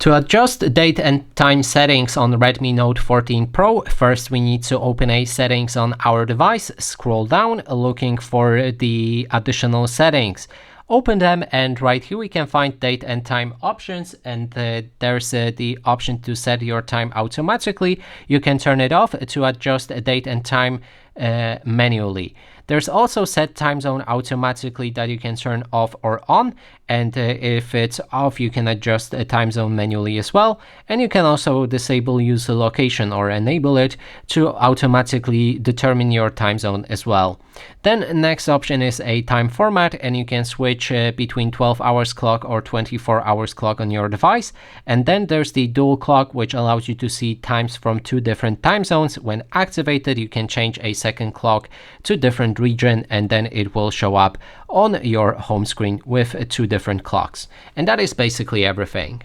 To adjust date and time settings on Redmi Note 14 Pro, first we need to open a settings on our device, scroll down looking for the additional settings. Open them, and right here we can find date and time options, and there's the option to set your time automatically. You can turn it off to adjust date and time manually. There's also set time zone automatically that you can turn off or on, and if it's off you can adjust a time zone manually as well, and you can also disable use location or enable it to automatically determine your time zone as well. Then next option is a time format, and you can switch between 12 hours clock or 24 hours clock on your device. And then there's the dual clock, which allows you to see times from two different time zones. When activated, you can change a second clock to different region, and then it will show up on your home screen with two different clocks. And that is basically everything.